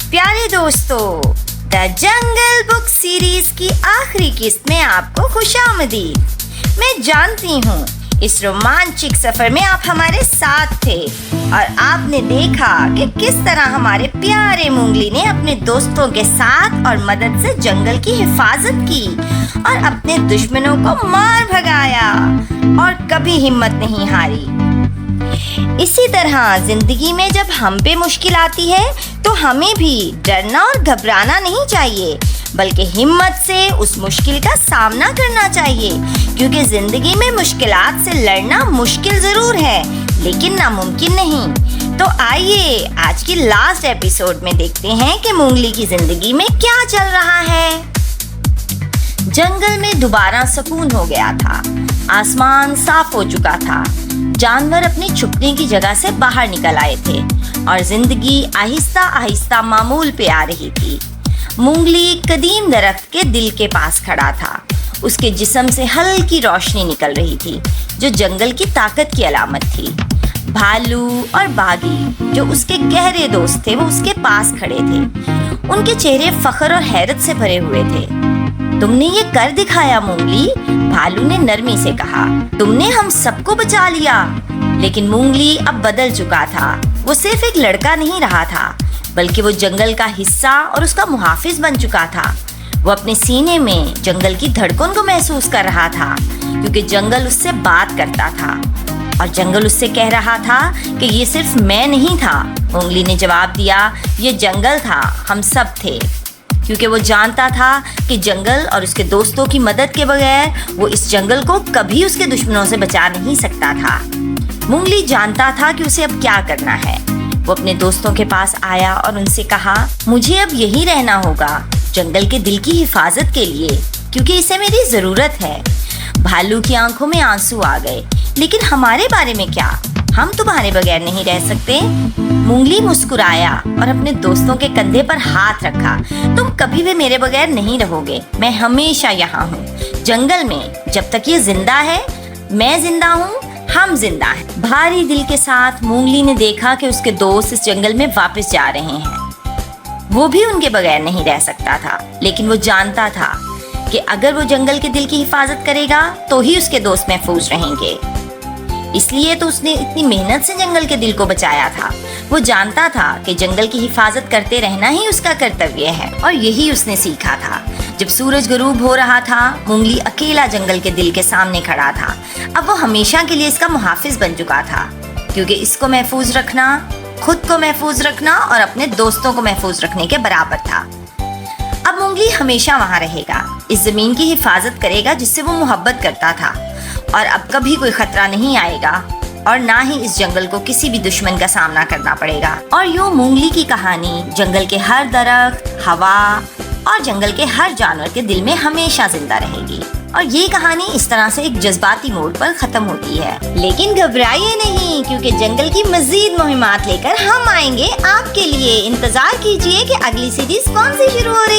प्यारे दोस्तों, the jungle book series की आखिरी किस्त में आपको खुशामदीद। मैं जानती हूँ इस रोमांचक सफर में आप हमारे साथ थे और आपने देखा कि किस तरह हमारे प्यारे मुंगली ने अपने दोस्तों के साथ और मदद से जंगल की हिफाजत की और अपने दुश्मनों को मार भगाया और कभी हिम्मत नहीं हारी। इसी तरह जिंदगी में जब हम पे मुश्किल आती है तो हमें भी डरना और घबराना नहीं चाहिए, बल्कि हिम्मत से उस मुश्किल का सामना करना चाहिए, क्योंकि जिंदगी में मुश्किलात से लड़ना मुश्किल जरूर है लेकिन नामुमकिन नहीं। तो आइए आज की लास्ट एपिसोड में देखते हैं कि मुंगली की जिंदगी में क्या चल रहा है। जंगल में दोबारा सुकून हो गया था। आसमान साफ हो चुका था। जानवर अपनी छुपने की जगह से बाहर निकल आए थे और जिंदगी आहिस्ता आहिस्ता मामूल पे आ रही थी। मुंगली कदीम दरख्त के दिल के पास खड़ा था। उसके जिस्म से हल्की रोशनी निकल रही थी जो जंगल की ताकत की अलामत थी। भालू और बागी जो उसके गहरे दोस्त थे वो उसके पास खड़े थे। उनके चेहरे फख्र और हैरत से भरे हुए थे। तुमने ये कर दिखाया मुंगली, भालू ने नरमी से कहा। तुमने हम सबको बचा लिया। लेकिन मुंगली अब बदल चुका था। वो सिर्फ एक लड़का नहीं रहा था, बल्कि वो जंगल का हिस्सा और उसका मुहाफिज बन चुका था। वो अपने सीने में जंगल की धड़कन को महसूस कर रहा था, क्योंकि जंगल उससे बात करता था और जंगल उससे कह रहा था कि ये सिर्फ मैं नहीं था। मुंगली ने जवाब दिया, ये जंगल था, हम सब थे, क्योंकि वो जानता था कि जंगल और उसके दोस्तों की मदद के बगैर वो इस जंगल को कभी उसके दुश्मनों से बचा नहीं सकता था। मुंगली जानता था कि उसे अब क्या करना है। वो अपने दोस्तों के पास आया और उनसे कहा, मुझे अब यहीं रहना होगा जंगल के दिल की हिफाजत के लिए, क्योंकि इसे मेरी ज़रूरत है। भालू की आंखों में आंसू आ गए। लेकिन हमारे बारे में क्या? हम तुम्हारे बगैर नहीं रह सकते। मुंगली मुस्कुराया और अपने दोस्तों के कंधे पर हाथ रखा। तुम कभी भी मेरे बगैर नहीं रहोगे। मैं हमेशा यहाँ हूँ जंगल में। जब तक ये जिंदा है, मैं जिंदा हूँ, हम जिंदा हैं। भारी दिल के साथ मुंगली ने देखा कि उसके दोस्त इस जंगल में वापस जा रहे हैं। वो भी उनके बगैर नहीं रह सकता था, लेकिन वो जानता था कि अगर वो जंगल के दिल की हिफाजत करेगा तो ही उसके दोस्त महफूज रहेंगे। इसलिए तो उसने इतनी मेहनत से जंगल के दिल को बचाया था। वो जानता था कि जंगल की हिफाजत करते रहना ही उसका कर्तव्य है और यही उसने सीखा था। जब सूरज गुरूब हो रहा था, मुंगली अकेला जंगल के दिल के सामने खड़ा था। अब वो हमेशा के लिए इसका मुहाफिज बन चुका था, क्योंकि इसको महफूज रखना, खुद को महफूज रखना और अपने दोस्तों को महफूज रखने के बराबर था। अब मुंगली हमेशा वहाँ रहेगा, इस जमीन की हिफाजत करेगा जिससे वो मोहब्बत करता था, और अब कभी कोई खतरा नहीं आएगा और ना ही इस जंगल को किसी भी दुश्मन का सामना करना पड़ेगा। और यूं मुंगली की कहानी जंगल के हर दरख्त, हवा और जंगल के हर जानवर के दिल में हमेशा जिंदा रहेगी। और ये कहानी इस तरह से एक जज्बाती मोड़ पर खत्म होती है। लेकिन घबराइए नहीं, क्योंकि जंगल की मजीद मुहिमात लेकर हम आएंगे आपके लिए। इंतजार कीजिए कि अगली सीरीज कौन सी शुरू हो रही